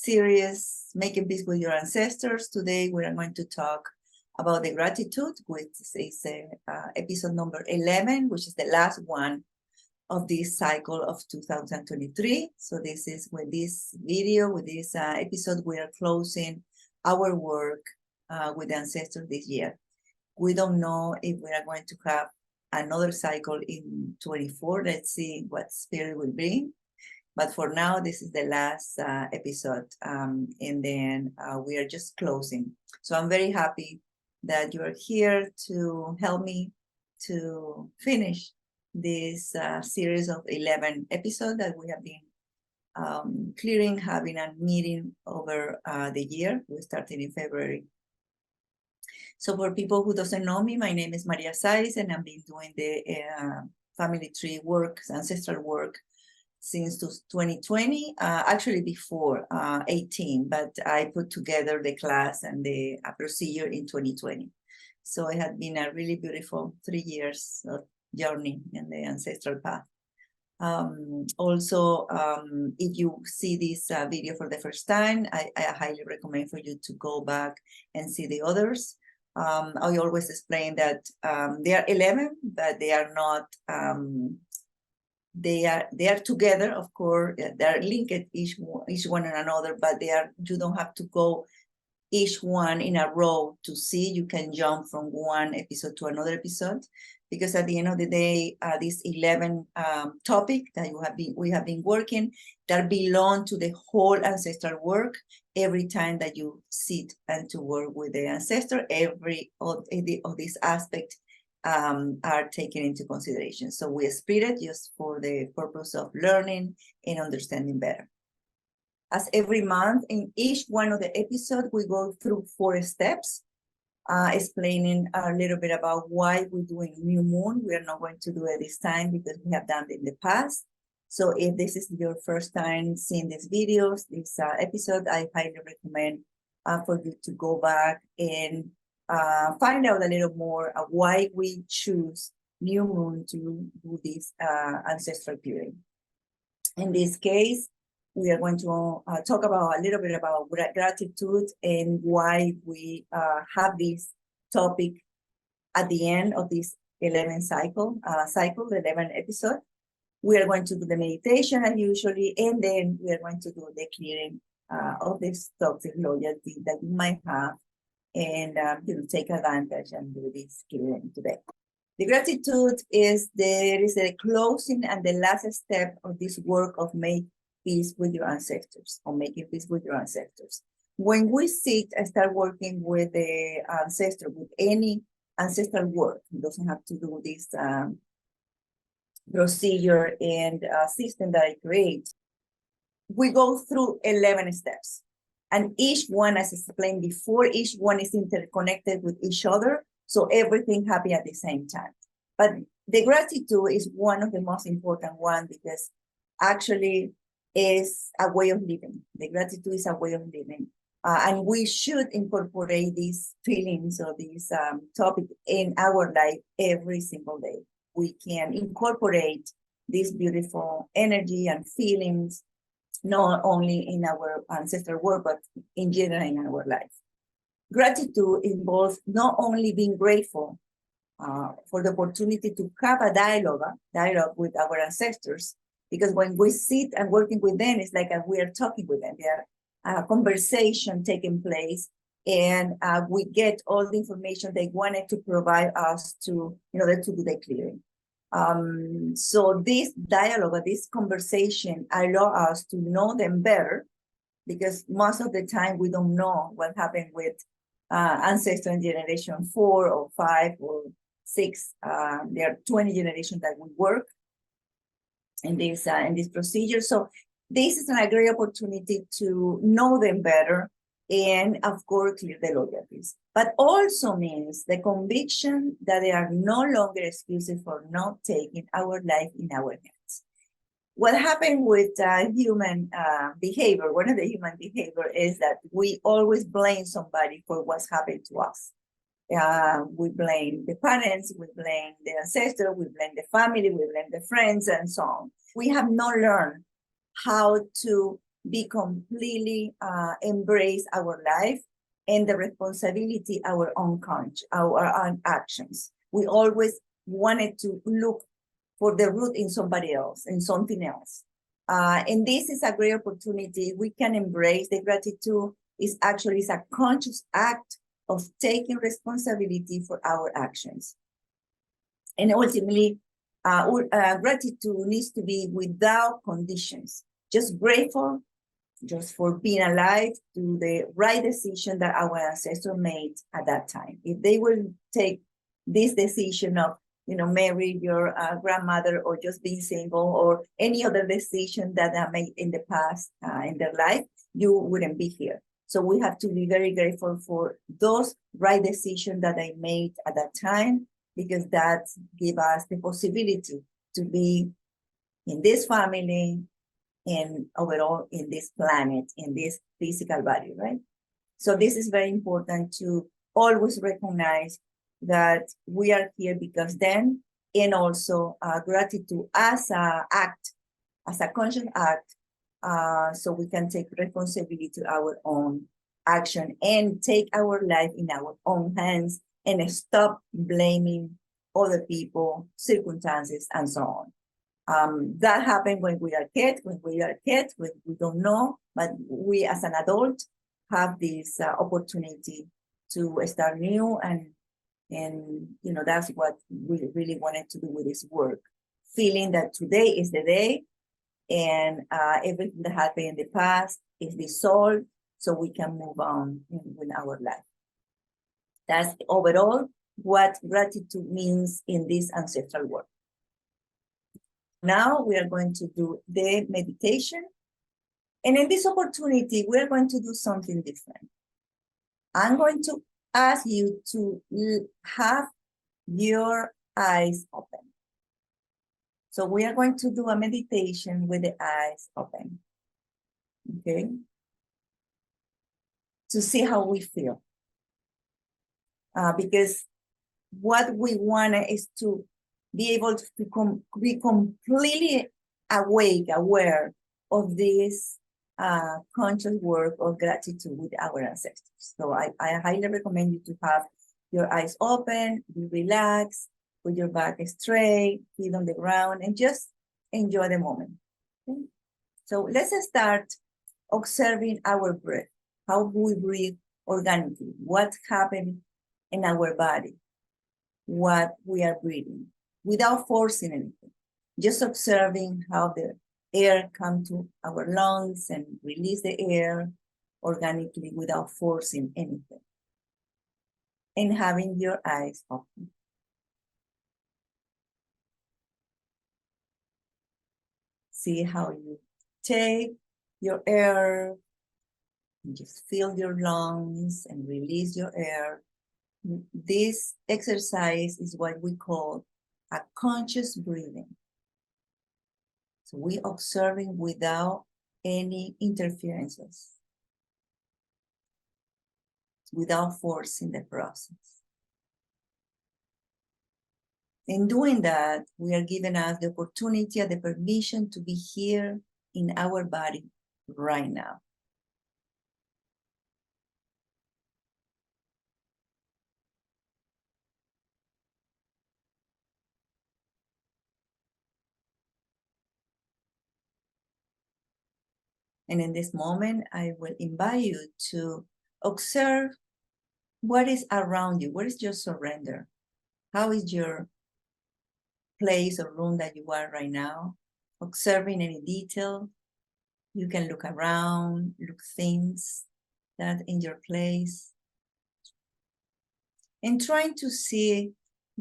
series, Making Peace with Your Ancestors. Today, we are going to talk about the gratitude, which is episode number 11, which is the last one of this cycle of 2023. So this is with this video, with this episode, we are closing our work with the ancestors this year. We don't know if we are going to have another cycle in 24. Let's see what spirit will bring. But for now, this is the last episode, and then we are just closing. So I'm very happy that you are here to help me to finish this series of 11 episodes that we have been clearing, having a meeting over the year. We started in February. So for people who doesn't know me, my name is Maria Saiz, and I've been doing the family tree work, ancestral work, since 2020, actually before 18, but I put together the class and the procedure in 2020. So it had been a really beautiful 3 years of journey in the ancestral path. Also, if you see this video for the first time, I highly recommend for you to go back and see the others. I always explain that they are 11, but they are not, they are together, of course. They are linked each one and another, but you don't have to go each one in a row to see. You can jump from one episode to another episode, because at the end of the day, this 11 topic that we have been working, that belong to the whole ancestral work. Every time that you sit and to work with the ancestor, every of this aspect are taken into consideration. So we split it just for the purpose of learning and understanding better. As every month, in each one of the episodes, we go through 4 steps, explaining a little bit about why we're doing new moon. We are not going to do it this time because we have done it in the past. So if this is your first time seeing these videos, this episode, I highly recommend for you to go back and find out a little more why we choose new moon to do this ancestral period. In this case, we are going to talk about a little bit about gratitude and why we have this topic at the end of this 11 cycle, the 11 episode. We are going to do the meditation as usually, and then we are going to do the clearing of this toxic loyalty that you might have, and take advantage and do this clearing today. The gratitude is the closing and the last step of this work of making peace with your ancestors, or making peace with your ancestors. When we sit and start working with the ancestor, with any ancestral work, it doesn't have to do this procedure and system that I create. We go through 11 steps. And each one, as explained before, each one is interconnected with each other, so everything happens at the same time. But the gratitude is one of the most important ones, because actually is a way of living. The gratitude is a way of living. And we should incorporate these feelings or these topics in our life every single day. We can incorporate this beautiful energy and feelings not only in our ancestral work, but in general in our life. Gratitude involves not only being grateful for the opportunity to have a dialogue with our ancestors, because when we sit and working with them, it's like we are talking with them. There are conversation taking place, and we get all the information they wanted to provide us to, in order to do the clearing. So this dialogue, this conversation allow us to know them better, because most of the time we don't know what happened with ancestor in generation 4 or 5 or 6. There are 20 generations that we work in this procedure. So this is a great opportunity to know them better and, of course, clear the loyalties. But also means the conviction that they are no longer excuses for not taking our life in our hands. What happened with human behavior, one of the human behavior is that we always blame somebody for what's happened to us. We blame the parents, we blame the ancestor, we blame the family, we blame the friends, and so on. We have not learned how to be completely embrace our life and the responsibility, our own conscience, our own actions. We always wanted to look for the root in somebody else, in something else. And this is a great opportunity. We can embrace the gratitude is actually a conscious act of taking responsibility for our actions. And ultimately, gratitude needs to be without conditions, just grateful just for being alive to the right decision that our ancestors made at that time. If they will take this decision of, marry your grandmother or just being single or any other decision that they made in the past in their life, you wouldn't be here. So we have to be very grateful for those right decisions that they made at that time, because that give us the possibility to be in this family, and overall in this planet, in this physical body, right? So this is very important to always recognize that we are here because then, and also gratitude as a act, as a conscious act, so we can take responsibility to our own action and take our life in our own hands and stop blaming other people, circumstances, and so on. That happened when we are kids, when we don't know, but we as an adult have this opportunity to start new, and that's what we really wanted to do with this work, feeling that today is the day, and everything that happened in the past is dissolved, so we can move on with our life. That's overall what gratitude means in this ancestral work. Now we are going to do the meditation. And in this opportunity, we're going to do something different. I'm going to ask you to have your eyes open. So we are going to do a meditation with the eyes open. Okay? To see how we feel. Because what we want is to be able to be completely awake, aware of this conscious work of gratitude with our ancestors. So I highly recommend you to have your eyes open, be relaxed, put your back straight, feet on the ground, and just enjoy the moment. Okay? So let's start observing our breath, how we breathe organically, what happened in our body, what we are breathing, without forcing anything, just observing how the air comes to our lungs and release the air organically without forcing anything. And having your eyes open. See how you take your air, and just fill your lungs and release your air. This exercise is what we call a conscious breathing. So we observing without any interferences, without forcing the process. In doing that, we are giving us the opportunity and the permission to be here in our body right now. And in this moment, I will invite you to observe what is around you. What is your surrender? How is your place or room that you are right now? Observing any detail. You can look around, look things that in your place. And trying to see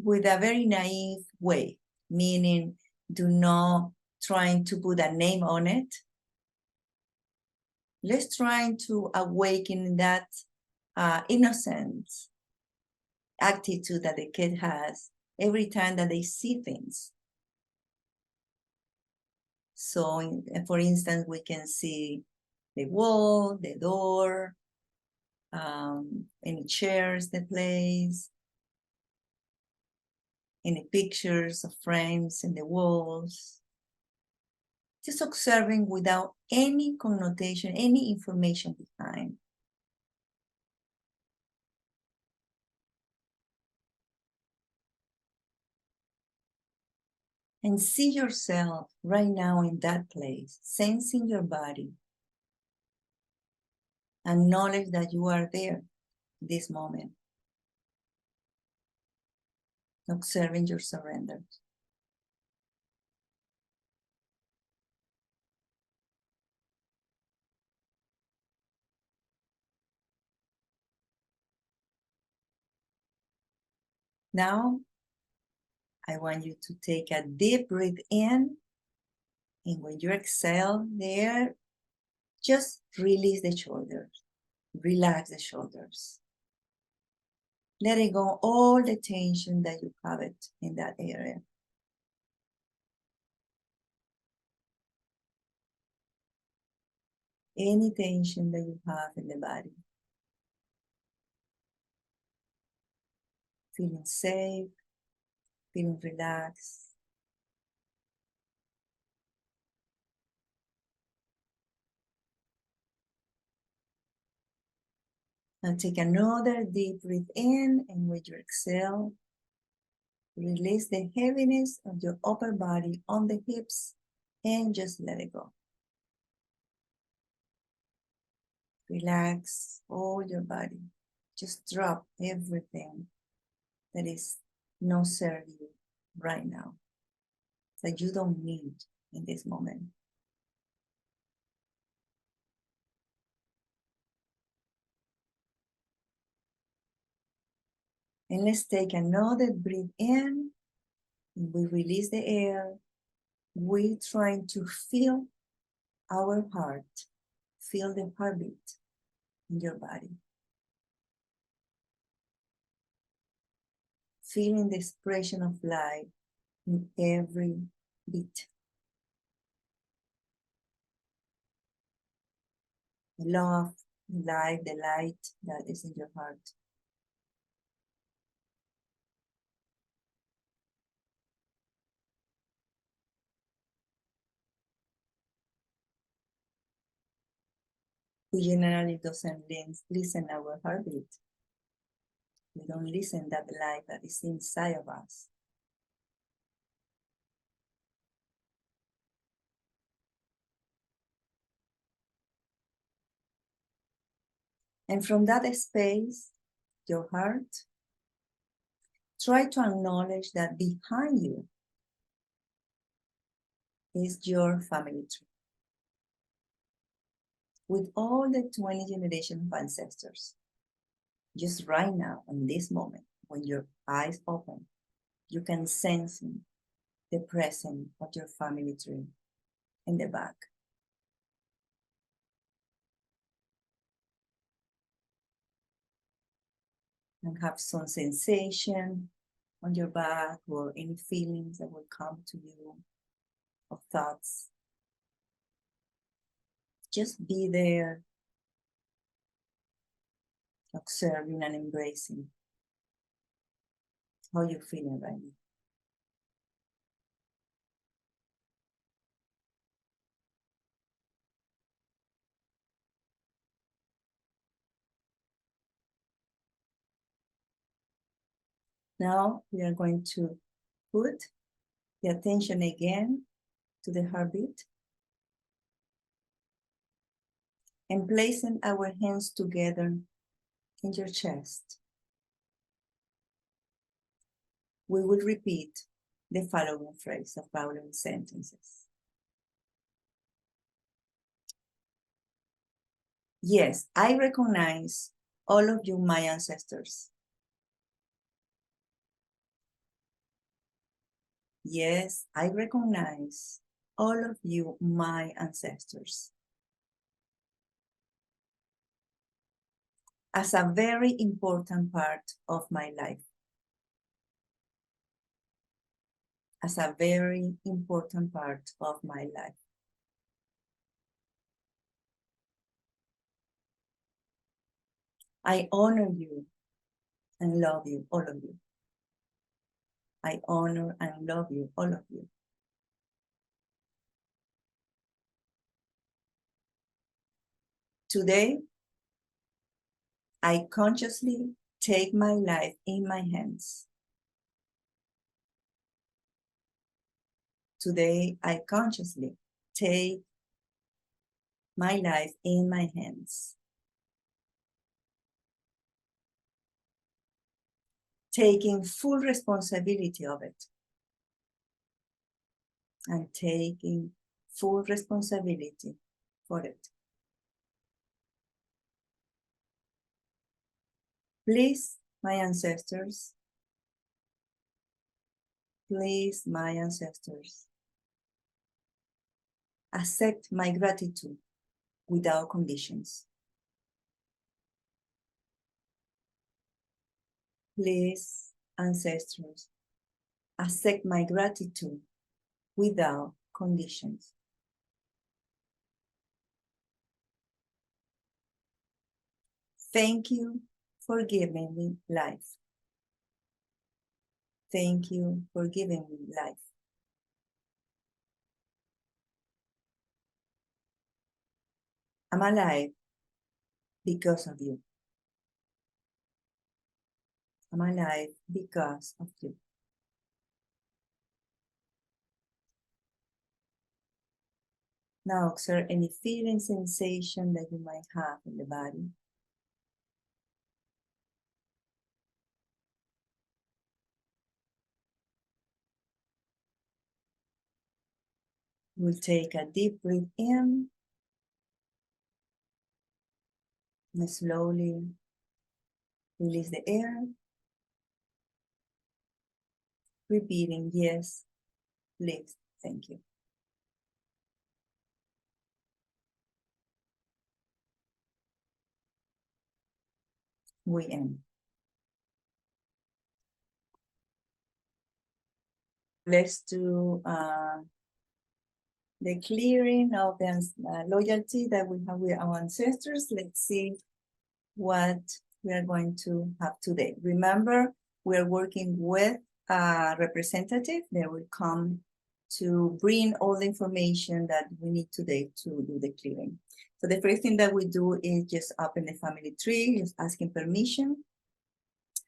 with a very naive way, meaning do not trying to put a name on it. Let's try to awaken that innocent attitude that the kid has every time that they see things. So, for instance, we can see the wall, the door, any chairs, the place, any pictures of frames in the walls. Just observing without any connotation, any information behind. And see yourself right now in that place, sensing your body. Acknowledge that you are there this moment. Observing your surrender. Now, I want you to take a deep breath in. And when you exhale there, just release the shoulders. Relax the shoulders. Letting go all the tension that you have it in that area. Any tension that you have in the body. Feeling safe, feeling relaxed. Now take another deep breath in, and with your exhale, release the heaviness of your upper body on the hips and just let it go. Relax all your body. Just drop everything that is not serving you right now, that you don't need in this moment. And let's take another breath in. We release the air. We're trying to feel our heart. Feel the heartbeat in your body. Feeling the expression of life in every beat. The love, the life, the light that is in your heart. We generally doesn't listen our heartbeat. We don't listen that life that is inside of us. And from that space, your heart, try to acknowledge that behind you is your family tree. With all the 20 generations of ancestors. Just right now, in this moment, when your eyes open, you can sense the presence of your family tree in the back. And have some sensation on your back or any feelings that will come to you or thoughts. Just be there, observing and embracing how you're feeling right now. Now we are going to put the attention again to the heartbeat and placing our hands together in your chest. We will repeat the following phrase, the following sentences. Yes, I recognize all of you, my ancestors. Yes, I recognize all of you, my ancestors, as a very important part of my life. As a very important part of my life. I honor you and love you, all of you. I honor and love you, all of you. Today, I consciously take my life in my hands. Today, I consciously take my life in my hands. Taking full responsibility of it. And taking full responsibility for it. Please, my ancestors, please, my ancestors, accept my gratitude without conditions. Please, ancestors, accept my gratitude without conditions. Thank you for giving me life. Thank you for giving me life. I'm alive because of you. I'm alive because of you. Now observe any feeling, sensation that you might have in the body. We'll take a deep breath in and slowly release the air. Repeating, yes, please, thank you. We end. Let's do the clearing of the loyalty that we have with our ancestors. Let's see what we are going to have today. Remember, we are working with a representative that will come to bring all the information that we need today to do the clearing. So the first thing that we do is just open the family tree, just asking permission.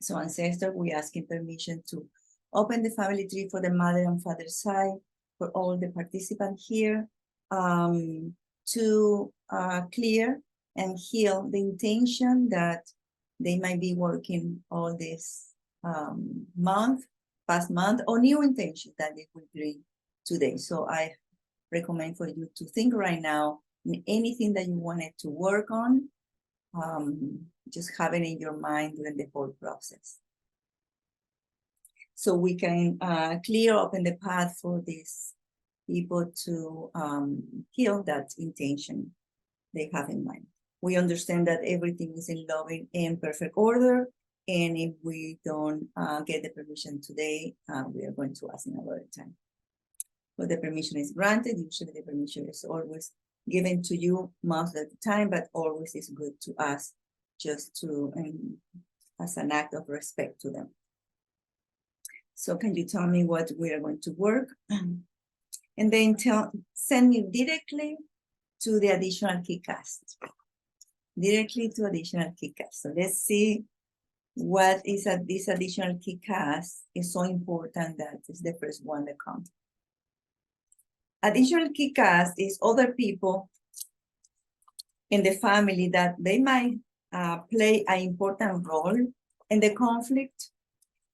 So ancestor, we asking permission to open the family tree for the mother and father side, for all the participants here, to clear and heal the intention that they might be working all this past month, or new intention that they will bring today. So I recommend for you to think right now in anything that you wanted to work on, just have it in your mind during the whole process. So we can clear open the path for these people to heal that intention they have in mind. We understand that everything is in loving and perfect order. And if we don't get the permission today, we are going to ask another time. But the permission is granted. Usually the permission is always given to you most of the time, but always is good to ask, just to, as an act of respect to them. So can you tell me what we are going to work? And then send me directly to the additional key cast. Directly to additional key cast. So let's see what is this additional key cast is so important that is the first one that comes. Additional key cast is other people in the family that they might play an important role in the conflict.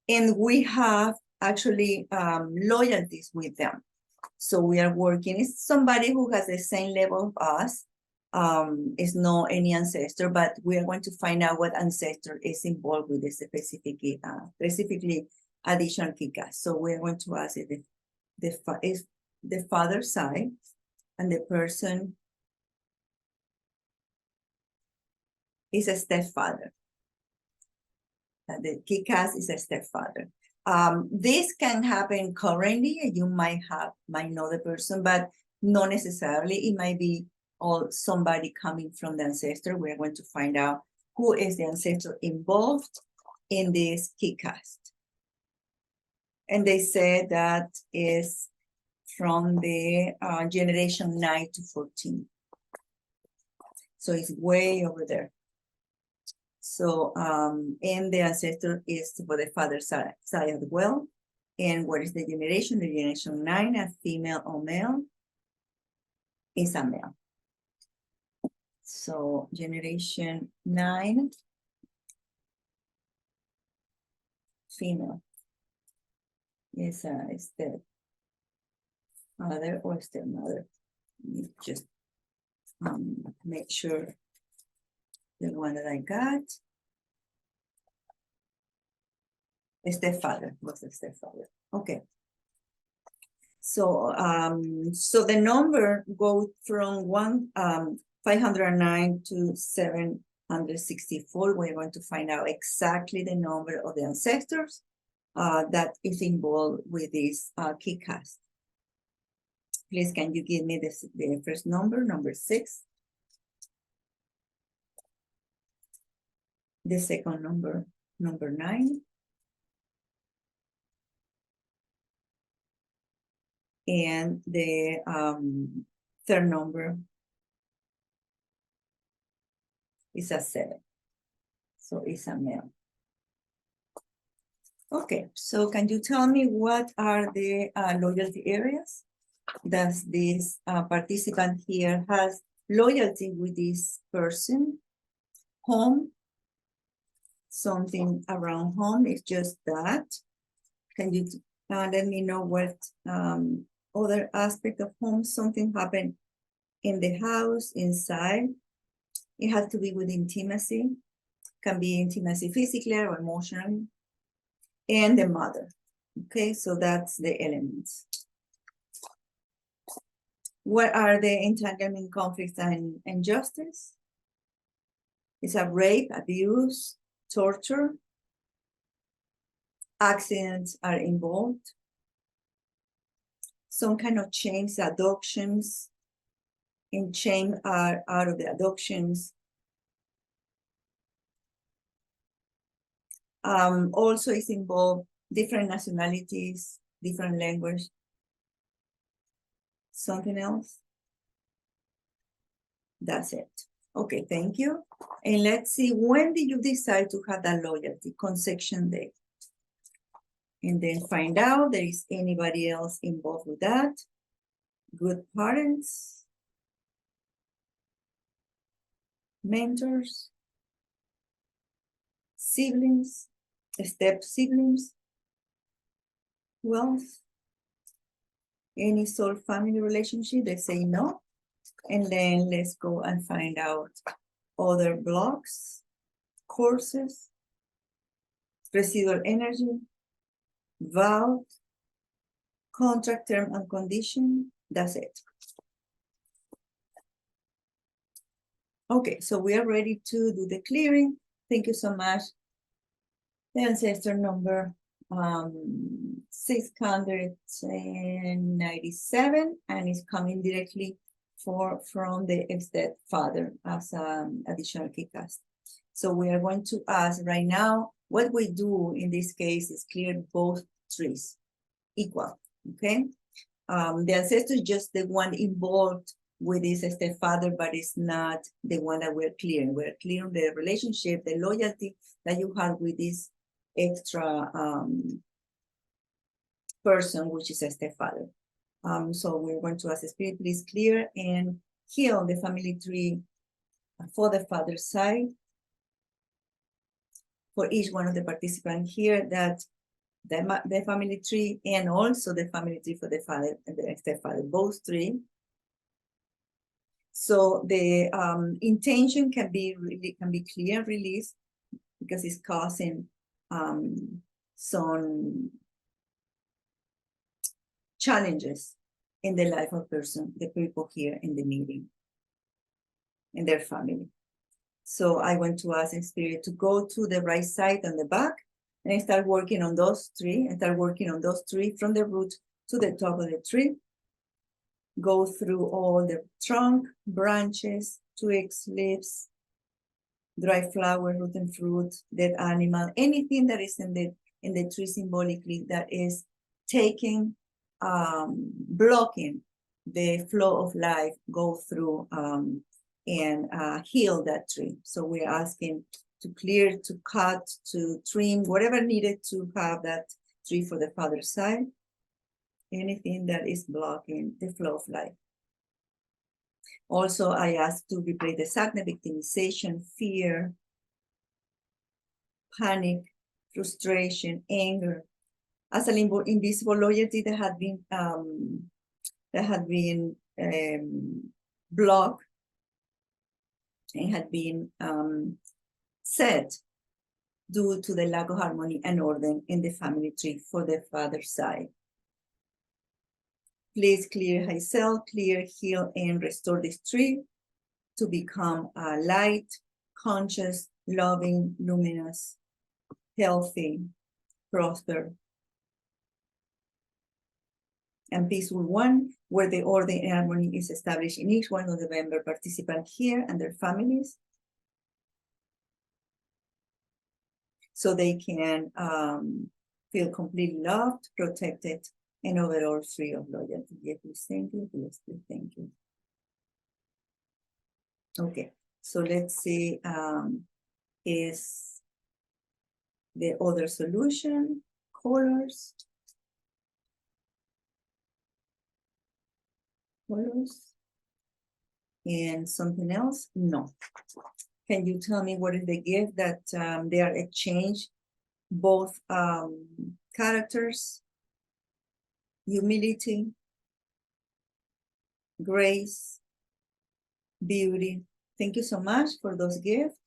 And we have actually loyalties with them. So we are working, it's somebody who has the same level of us. It's not any ancestor, but we are going to find out what ancestor is involved with this specifically additional key cast. So we're going to ask if the father's side, and the person is a stepfather. The key cast is a stepfather. This can happen currently. You might know the person, but not necessarily. It might be somebody coming from the ancestor. We're going to find out who is the ancestor involved in this key cast. And they say that is from the generation 9 to 14. So it's way over there. So, and the ancestor is for the father's side as well. And what is the generation? The generation 9, a female or male, is a male. So generation 9, female, is the father or stepmother. Just make sure the one that I got. Stepfather, was the stepfather. Okay. So so the number goes from 509 to 764. We're going to find out exactly the number of the ancestors that is involved with this key cast. Please, can you give me the first number, number 6? The second number, number 9. And the third number is a 7. So it's a male. Okay, so can you tell me what are the loyalty areas? Does this participant here has loyalty with this person? Home? Something around home is just that. Can you let me know what other aspect of home, something happened in the house, inside? It has to be with intimacy. Can be intimacy physically or emotionally. And the mother. Okay, so that's the elements. What are the entanglement, conflicts, and injustice? It's a rape, abuse, torture. Accidents are involved. Some kind of change, adoptions. And shame are out of the adoptions. Also is involved different nationalities, different language. Something else? That's it. Okay, thank you. And let's see, when did you decide to have that loyalty? Conception date. And then find out there is anybody else involved with that. Good parents. Mentors. Siblings. Step siblings. Wealth. Any soul family relationship, they say no. And then let's go and find out other blocks, courses, residual energy, vow, contract term and condition. That's it. Okay, so we are ready to do the clearing. Thank you so much. The ancestor number 697, and it's coming directly from the stepfather as additional key cast. So we are going to ask right now, what we do in this case is clear both trees equal, okay? The ancestor is just the one involved with this stepfather, but it's not the one that we're clearing. We're clearing the relationship, the loyalty that you have with this extra person, which is a stepfather. So we're going to ask the spirit, please clear and heal the family tree for the father's side. For each one of the participants here, that the family tree and also the family tree for the father and the stepfather, both three. So the intention can be clear, release, because it's causing some challenges in the life of person, the people here in the meeting, in their family. So I want to ask the spirit to go to the right side on the back and start working on those three, and start working on those three from the root to the top of the tree. Go through all the trunk, branches, twigs, leaves, dry flower, root and fruit, dead animal, anything that is in the tree symbolically that is taking, blocking the flow of life, go through and heal that tree. So we're asking to clear, to cut, to trim, whatever needed to have that tree for the father's side. Anything that is blocking the flow of life. Also, I ask to replace the sadness, victimization, fear, panic, frustration, anger, as an invisible loyalty that had been blocked and had been set due to the lack of harmony and order in the family tree for the father's side. Please clear myself, clear, heal, and restore this tree to become light, conscious, loving, luminous, healthy, prosper, and peaceful one, where the order and harmony is established in each one of the member participants here and their families, so they can feel completely loved, protected, and overall free of loyalty. Yes, please, thank you. Yes, please, thank you. Okay, so let's see, is the other solution, colors. And something else? No. Can you tell me what is the gift that they are exchanged? Both characters, humility, grace, beauty. Thank you so much for those gifts.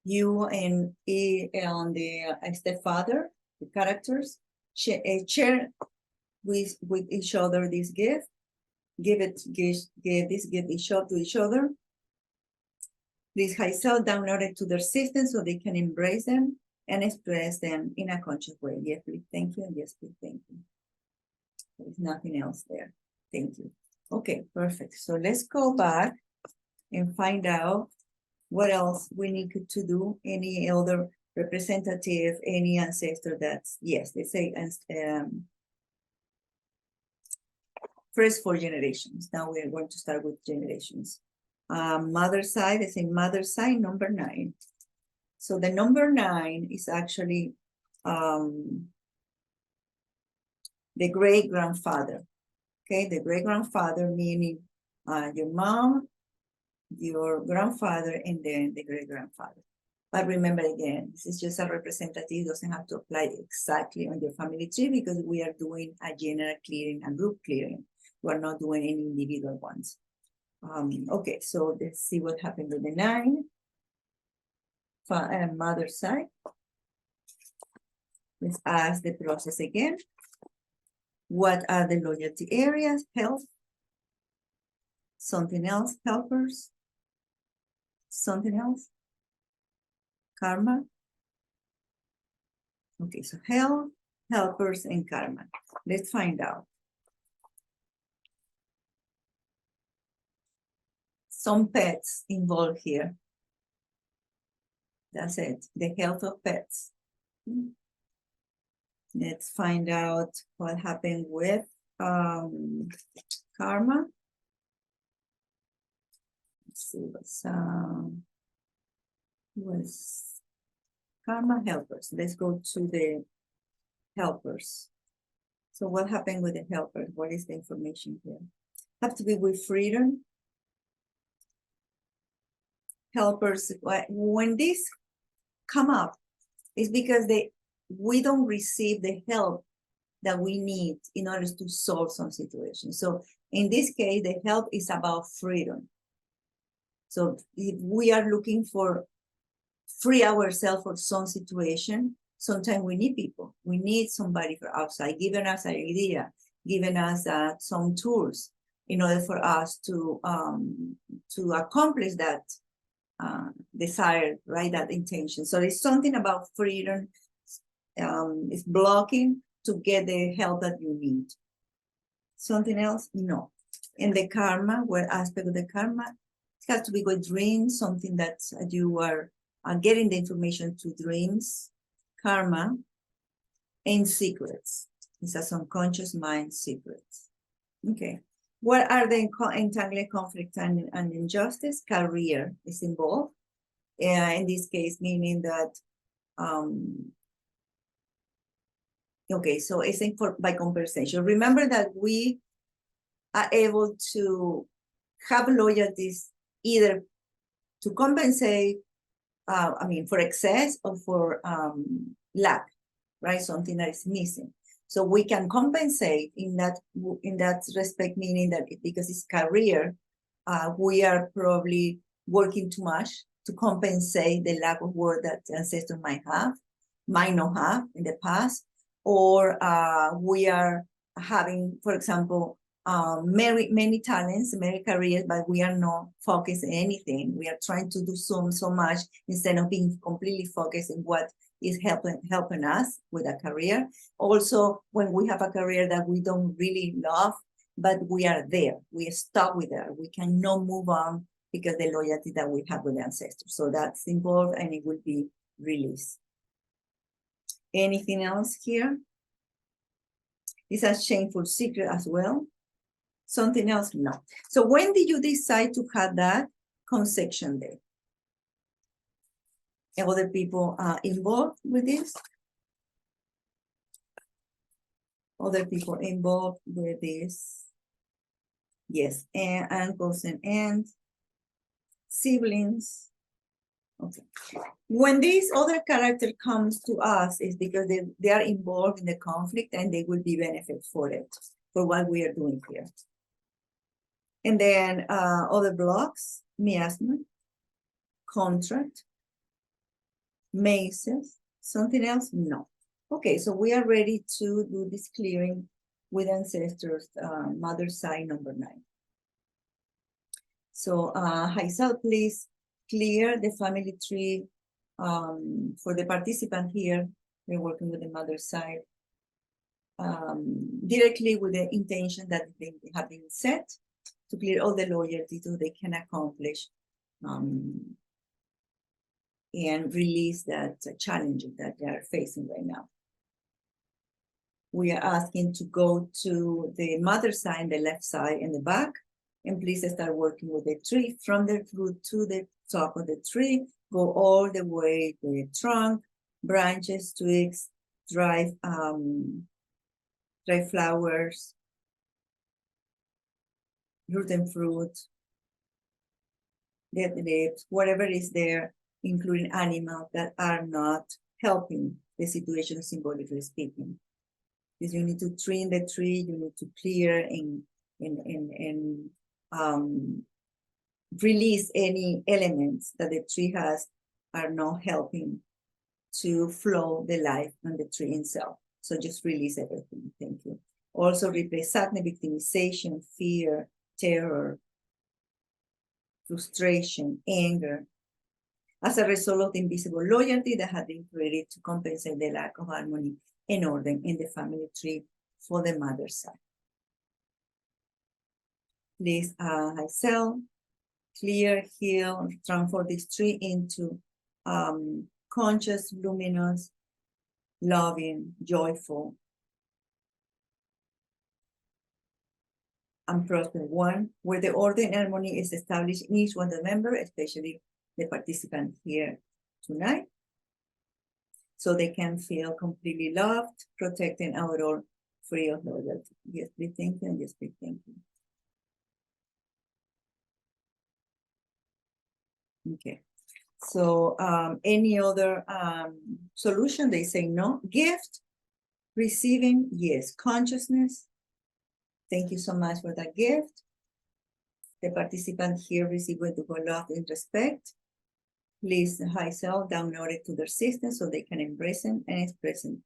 You and the stepfather, the characters, share with each other this gift. Give this gift to each other. Please myself download it to their system so they can embrace them and express them in a conscious way. Yes, please, thank you. And yes, please, thank you. There's nothing else there. Thank you. Okay, perfect. So let's go back and find out what else we need to do. Any other representative, any ancestor that's, yes, they say first 4 generations. Now we're going to start with generations. Mother side, they say mother side, number 9. So the number 9 is actually the great-grandfather. Okay, the great-grandfather meaning your mom, your grandfather, and then the great-grandfather. But remember again, this is just a representative, it doesn't have to apply exactly on your family tree because we are doing a general clearing, a group clearing. We're not doing any individual ones. Okay, so let's see what happened with the 9. Mother side. Let's ask the process again. What are the loyalty areas? Health. Something else, helpers. Something else. Karma. Okay, so health, helpers, and karma. Let's find out. Some pets involved here. That's it, the health of pets. Let's find out what happened with karma. Let's see what's karma, helpers. Let's go to the helpers. So what happened with the helpers? What is the information here? Have to be with freedom. Helpers, when this come up, it's because we don't receive the help that we need in order to solve some situations. So in this case, the help is about freedom. So if we are looking for free ourselves for some situation, sometimes we need people. We need somebody from outside, giving us an idea, giving us some tools in order for us to accomplish that desire, right? That intention. So it's something about freedom. It's blocking to get the help that you need. Something else? No. In the karma, what aspect of the karma? It has to be with dreams, something that you are getting the information to dreams, karma, and secrets. It's a subconscious mind secrets. Okay. What are the entangling conflict and injustice? Career is involved. In this case, meaning that, okay, so it's by compensation. Remember that we are able to have loyalties either to compensate, for excess or for lack, right? Something that is missing. So we can compensate in that respect, meaning that because it's career, we are probably working too much to compensate the lack of work that the ancestors might not have in the past, or we are having, for example, many talents, many careers, but we are not focused on anything. We are trying to do so much instead of being completely focused on what is helping us with a career. Also, when we have a career that we don't really love, but we are there, we are stuck with that, we cannot move on because the loyalty that we have with the ancestors. So that's involved and it will be released. Anything else here? It's a shameful secret as well. Something else? No. So when did you decide to have that conception day? Other people involved with this? Other people involved with this? Yes, and uncles and aunts, siblings. Okay. When this other character comes to us, is because they are involved in the conflict and they will be benefit for it, for what we are doing here. And then other blocks, miasma, contract, maces, something else? No. Okay, so we are ready to do this clearing with ancestors, mother side number 9. So Haisal, please clear the family tree for the participant here. We're working with the mother side directly with the intention that they have been set to clear all the loyalty so they can accomplish and release that challenge that they are facing right now. We are asking to go to the mother side, the left side and the back, and please start working with the tree from the root to the top of the tree, go all the way to the trunk, branches, twigs, dry flowers, root and fruit, dead leaves, whatever is there, including animals that are not helping the situation symbolically speaking. Because you need to trim the tree, you need to clear and release any elements that the tree has are not helping to flow the life on the tree itself. So just release everything. Thank you. Also replace sadness, victimization, fear, terror, frustration, anger, as a result of the invisible loyalty that had been created to compensate the lack of harmony and order in the family tree for the mother side. Please, Haisel, clear, heal, transform this tree into conscious, luminous, loving, joyful, and prosperous one, where the order and harmony is established in each one of the members, especially the participant here tonight, so they can feel completely loved, protected, and overall free of loyalty. Yes, please, thank you, and yes, please, thank you. Okay, so any other solution? They say no. Gift, receiving, yes. Consciousness, thank you so much for that gift. The participant here receive with love and respect. Please, high self, download it to their system so they can embrace it and express it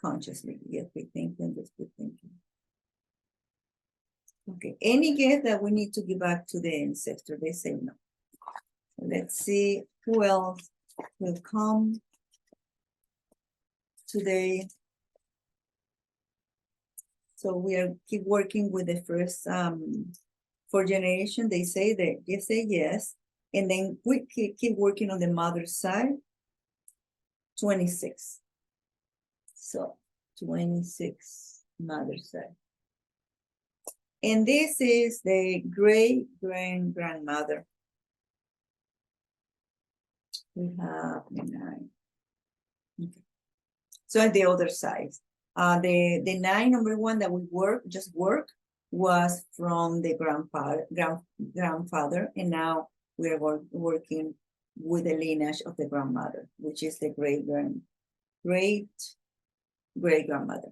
consciously. Yes, we thank you, yes, we thank you. Okay, any gift that we need to give back to the ancestor, they say no. Let's see who else will come today. So we are keep working with the first 4 generation. They say yes. And then we keep working on the mother's side, 26. So 26 mother's side. And this is the great-grandmother. We have 9. Okay. So at the other side, the 9 number 1 that we just work was from the grandfather, and now we are working with the lineage of the grandmother, which is the great-grandmother.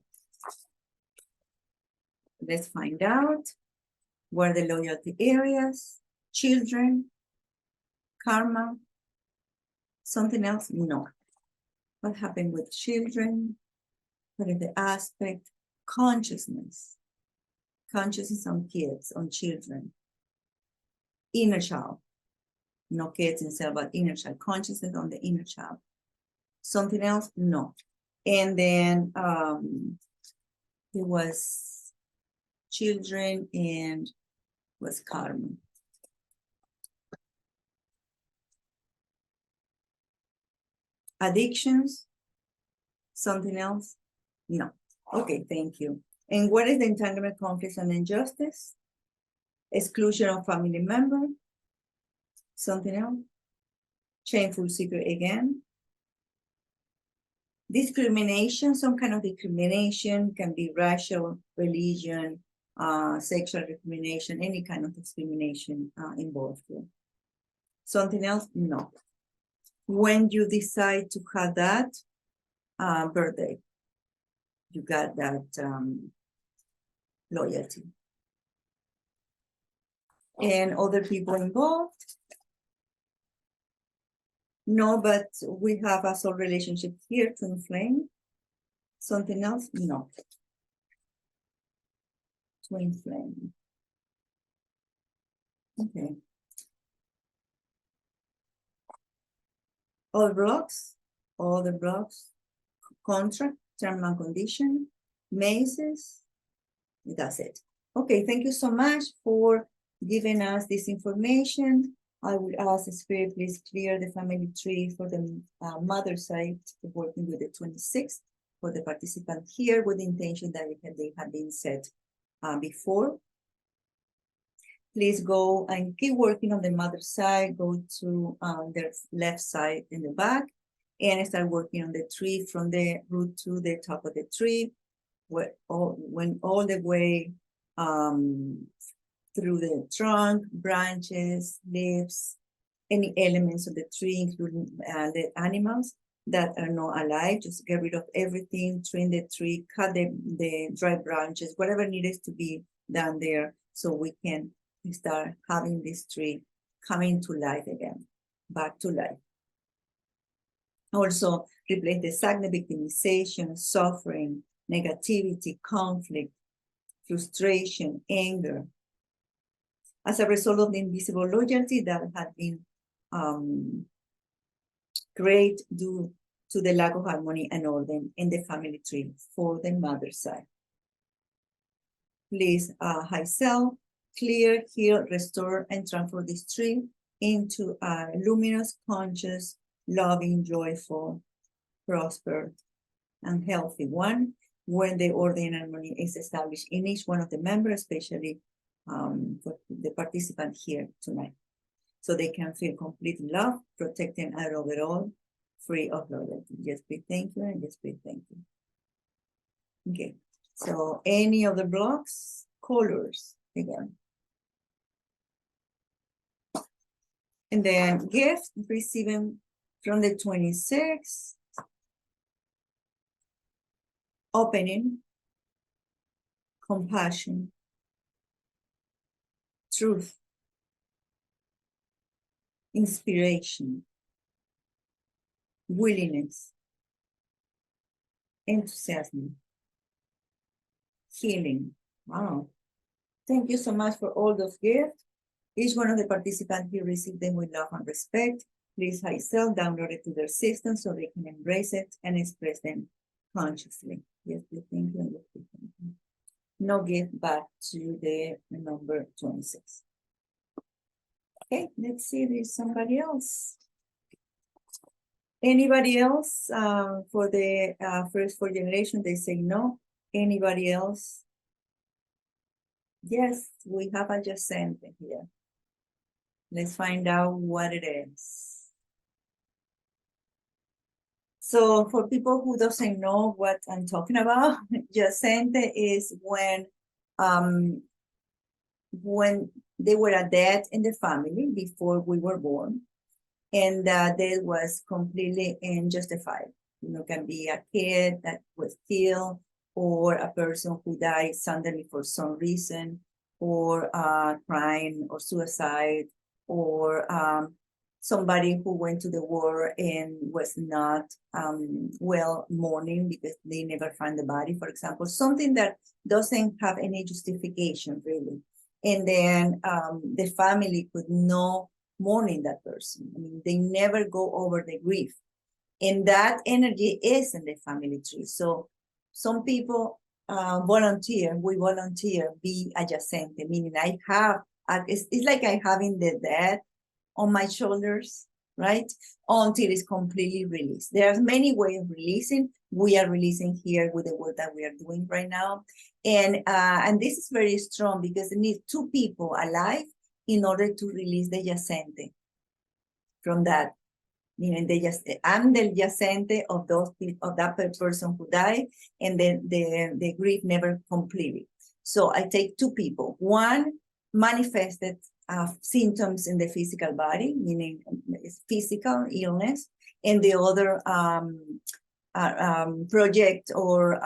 Let's find out where the loyalty areas, children, karma, something else? No. What happened with children? What is the aspect? Consciousness. Consciousness on kids, on children. Inner child. No kids themselves, but inner child. Consciousness on the inner child. Something else? No. And then it was children and was karma. Addictions? Something else? No. Okay, thank you. And what is the entanglement, conflicts, and injustice? Exclusion of family member? Something else? Shameful secret again? Discrimination, some kind of discrimination, can be racial, religion, sexual discrimination, any kind of discrimination involved here. Something else? No. When you decide to have that birthday, you got that loyalty. And other people involved? No, but we have a soul relationship here, twin flame. Something else? No. Twin flame. Okay. All the blocks, contract, term and condition, mazes. That's it. Okay, thank you so much for giving us this information. I will ask the spirit, please clear the family tree for the mother side, working with the 26th for the participant here with the intention that they have been set before. Please go and keep working on the mother side, go to their left side in the back, and start working on the tree from the root to the top of the tree, went all the way through the trunk, branches, leaves, any elements of the tree, including the animals that are not alive. Just get rid of everything, trim the tree, cut the dry branches, whatever needs to be done there, so we can start having this tree coming to life again, back to life. Also, replace the sadness, victimization, suffering, negativity, conflict, frustration, anger, as a result of the invisible loyalty that had been created due to the lack of harmony and order in the family tree for the mother side. Please, high self, clear, heal, restore, and transform this tree into a luminous, conscious, loving, joyful, prosper, and healthy one when the order and harmony is established in each one of the members, especially for the participant here tonight, so they can feel complete love, protected, and overall free of loyalty. Just be thank you and just be thank you. Okay, so any of the blocks, colors again. And then gift receiving from the 26th, opening, compassion, truth, inspiration, willingness, enthusiasm, healing. Wow. Thank you so much for all those gifts. Each one of the participants here received them with love and respect. Please high self download it to their system so they can embrace it and express them consciously. Yes, we thank you. Yes, we thank you. No gift back to the number 26. Okay, let's see if there's somebody else. Anybody else for the first 4 generations? They say no. Anybody else? Yes, we have adjacent here. Let's find out what it is. So for people who doesn't know what I'm talking about, adjacent is when they were a death in the family before we were born, and that death was completely unjustified. Can be a kid that was killed, or a person who died suddenly for some reason, or crime or suicide, or somebody who went to the war and was not well mourning because they never found the body, for example, something that doesn't have any justification really. And then the family could not mourning that person. I mean, they never go over the grief. And that energy is in the family tree. So some people we volunteer, be adjacent, meaning it's like I having the dead on my shoulders, right? Until it's completely released. There's many ways of releasing. We are releasing here with the work that we are doing right now. And this is very strong because it needs two people alive in order to release the yacente from that. Meaning I'm the yacente of that person who died, and then the grief never completed. So I take two people. One manifested symptoms in the physical body, meaning physical illness, and the other project or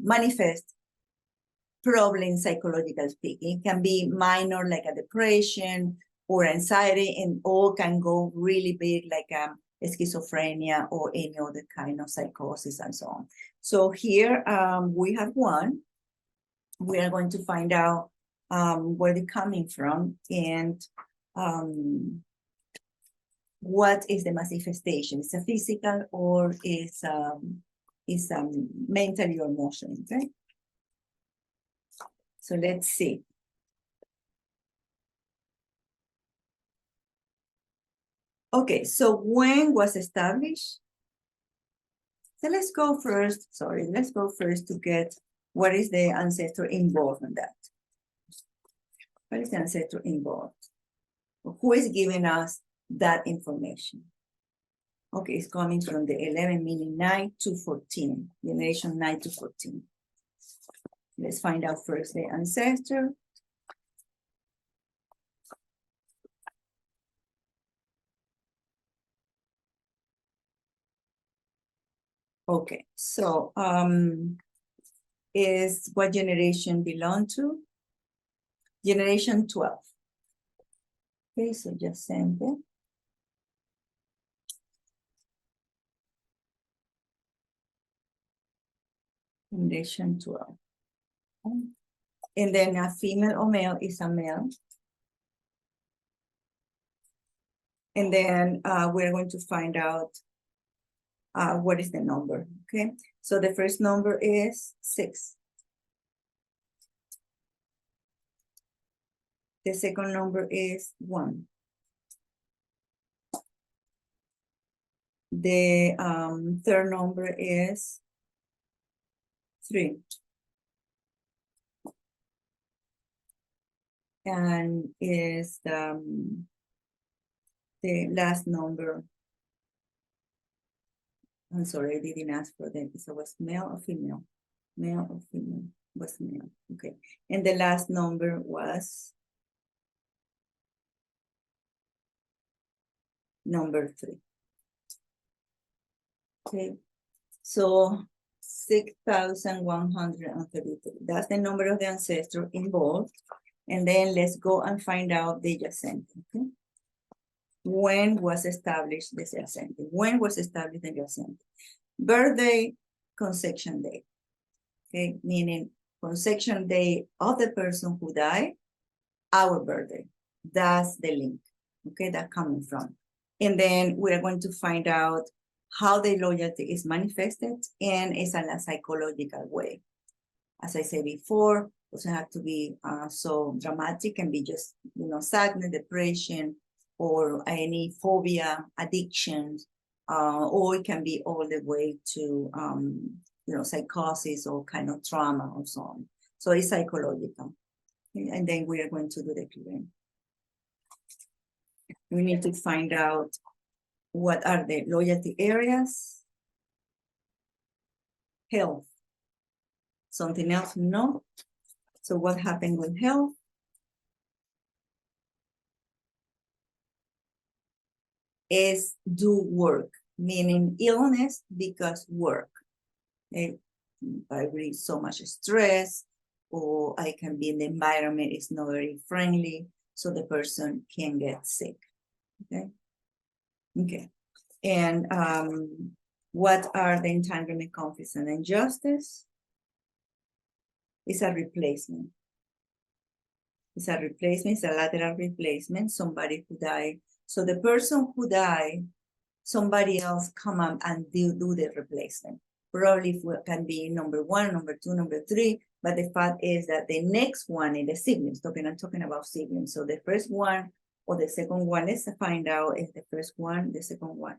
manifest problem, psychological speaking. It can be minor, like a depression or anxiety, and all can go really big, like schizophrenia or any other kind of psychosis and so on. So here we have one. We are going to find out where they're coming from and what is the manifestation. Is it physical or is mentally or emotionally, right? So let's see. Okay, so when was established? So let's go first to get what is the ancestor involved in that. What is the ancestor involved? Who is giving us that information? Okay, it's coming from the 11, meaning 9 to 14, generation 9 to 14. Let's find out first the ancestor. Okay, so is what generation belong to? Generation 12. Okay, so just send it. Generation 12. And then a female or male is a male. And then we're going to find out what is the number, okay? So the first number is 6. The second number is 1. The third number is 3. And is the last number. I'm sorry, I didn't ask for that. So it was male or female? Male or female? Was male. Okay. And the last number was number 3. Okay. So 6,133. That's the number of the ancestor involved. And then let's go and find out the adjacent. Okay. When was established the adjacent? When was established the adjacent? Birthday, conception day. Okay, meaning conception day of the person who died, our birthday. That's the link. Okay, that's coming from. And then we're going to find out how the loyalty is manifested, and it's in a psychological way. As I said before, doesn't have to be so dramatic, can be just, sadness, depression, or any phobia, addictions, or it can be all the way to, psychosis or kind of trauma or so on. So it's psychological. And then we are going to do the clearing. We need to find out what are the loyalty areas. Health. Something else? No. So what happened with health? Is do work, meaning illness because work. I read so much stress, or I can be in the environment is not very friendly, so the person can get sick. Okay. Okay. And what are the entanglement, conflicts, and injustice? It's a replacement. It's a replacement, it's a lateral replacement, somebody who died. So the person who died, somebody else come up and do the replacement. Probably it can be number one, number two, number three, but the fact is that the next one is the siblings. I'm talking about siblings. So the first one or the second one, let's find out if the first one, the second one,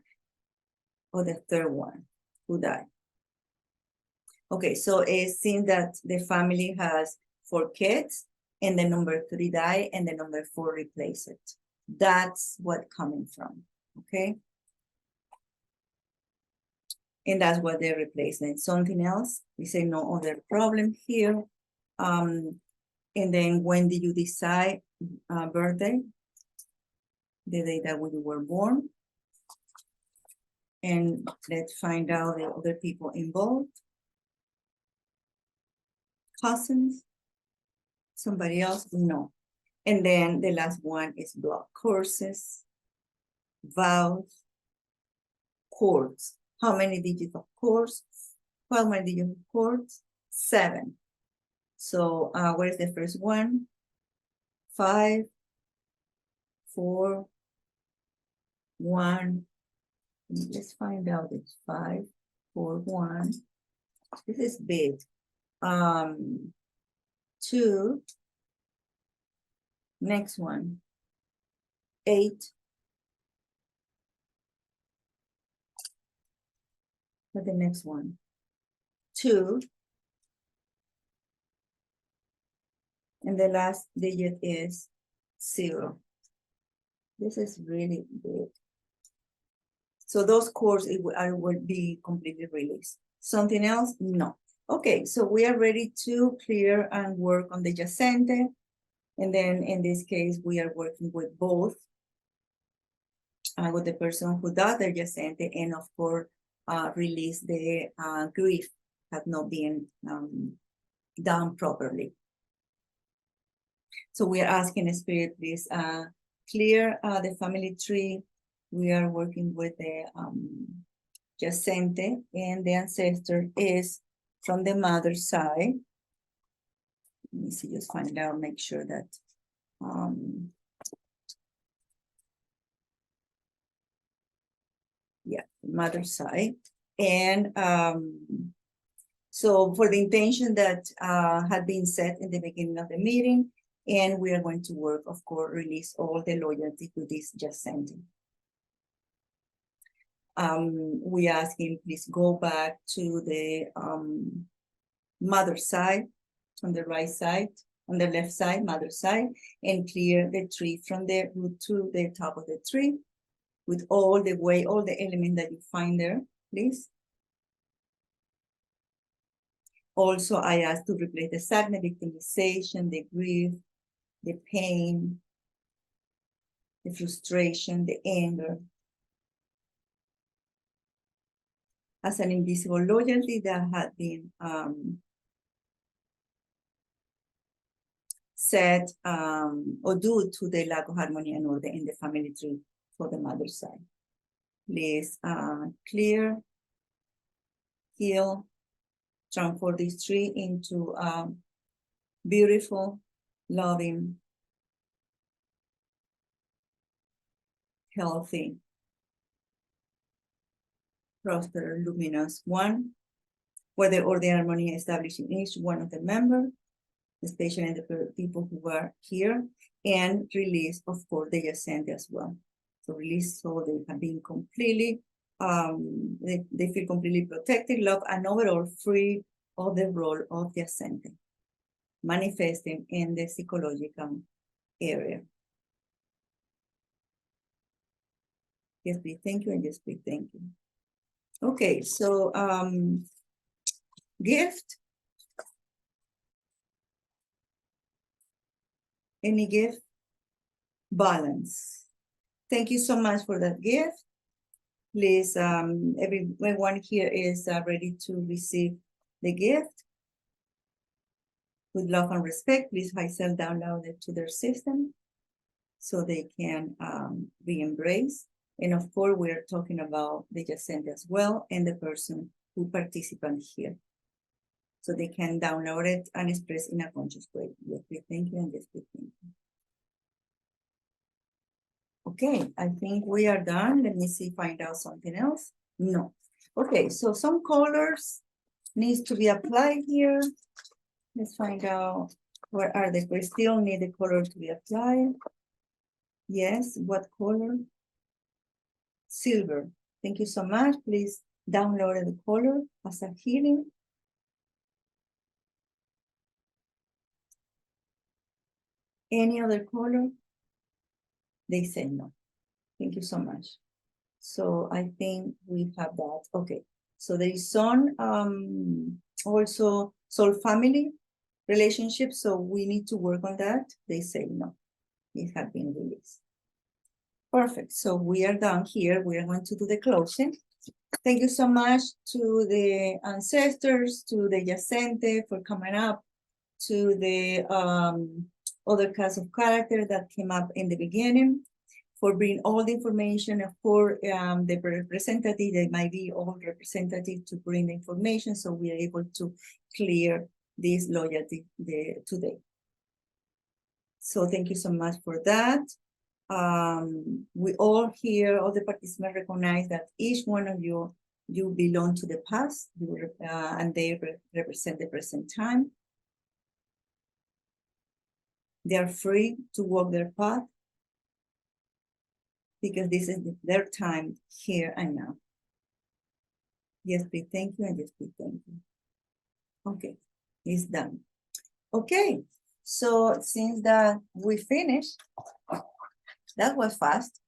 or the third one who died. Okay, so it seems that the family has 4 kids, and the number 3 died, and the number 4 replaced it. That's what coming from, okay? And that's what they're replacing. Something else, we say no other problem here. And then when did you decide birthday? The day that we were born. And let's find out the other people involved. Cousins, somebody else, no. And then the last one is blood courses, vows, chords. How many digits of chords? How many digits of chords? 7. So where's the first one? 5, 4, 1. Let's find out it's 5, 4, 1. This is big. 2. Next one. 8. For the next one. 2. And the last digit is 0. This is really big. So those chords would be completely released. Something else? No. Okay, so we are ready to clear and work on the yacente. And then in this case, we are working with both. With the person who does the yacente, and of course, release the grief that not being done properly. So we are asking Spirit, please clear the family tree. We are working with the yacente, and the ancestor is from the mother's side. Let me see, just find out, make sure that yeah, mother's side. And so for the intention that had been set in the beginning of the meeting, and we are going to work, of course, release all the loyalty to this yacente. We ask him, please go back to the mother's side, on the right side, on the left side, mother's side, and clear the tree from the root to the top of the tree with all the way, all the elements that you find there, please. Also, I ask to replace the sadness, victimization, the grief, the pain, the frustration, the anger, as an invisible loyalty that had been set or due to the lack of harmony and order in the family tree for the mother's side. Please clear, heal, transform this tree into beautiful, loving, healthy, prosperous, luminous one, where the order and harmony established in each one of the members, especially the people who are here, and release, of course, the yacente as well. So release, so they have been completely, they feel completely protected, loved, and overall free of the role of yacente. manifesting in the psychological area. Yes, please, thank you, and yes, please, thank you. Okay, so gift. Any gift? Balance. Thank you so much for that gift. Please, everyone here is ready to receive the gift. With love and respect, please myself download it to their system so they can be embraced. And of course, we're talking about the Yacente as well and the person who participant here. So they can download it and express in a conscious way. Yes, please, thank you, and yes, please, thank you. Okay, I think we are done. Let me see, find out something else. No. Okay, so some colors needs to be applied here. Let's find out where are they. We still need the color to be applied. Yes, what color? Silver. Thank you so much. Please download the color as a healing. Any other color? They say no. Thank you so much. So I think we have that. Okay. So there is some also soul family relationship. So we need to work on that. They say no. It has been released. Perfect. So we are done here. We are going to do the closing. Thank you so much to the ancestors, to the Yacente for coming up, to the other cast of characters that came up in the beginning, for bringing all the information, for the representative, they might be all representative to bring the information, so we are able to clear this loyalty today. So thank you so much for that. We all here, all the participants recognize that each one of you belong to the past, and they represent the present time. They are free to walk their path because this is their time here and now. Yes, please, thank you, and yes, please, thank you. Okay, it's done. Okay, so since that we finished, that was fast,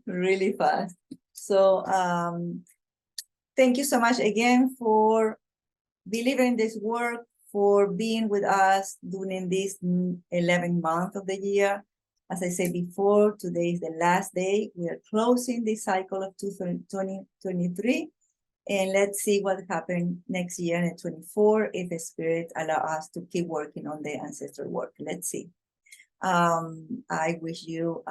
really fast. So thank you so much again for believing this work, for being with us during this 11th month of the year. As I said before, today is the last day. We are closing the cycle of 2023. And let's see what happens next year in 24 if the spirit allow us to keep working on the ancestral work. Let's see. I wish you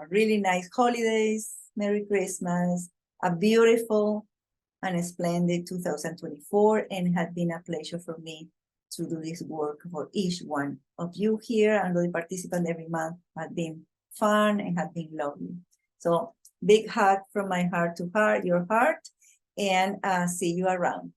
really nice holidays, Merry Christmas, a beautiful and a splendid 2024, and it has been a pleasure for me to do this work for each one of you here, and the participants every month have been fun and have been lovely. So big hug from my heart to heart, your heart, and see you around.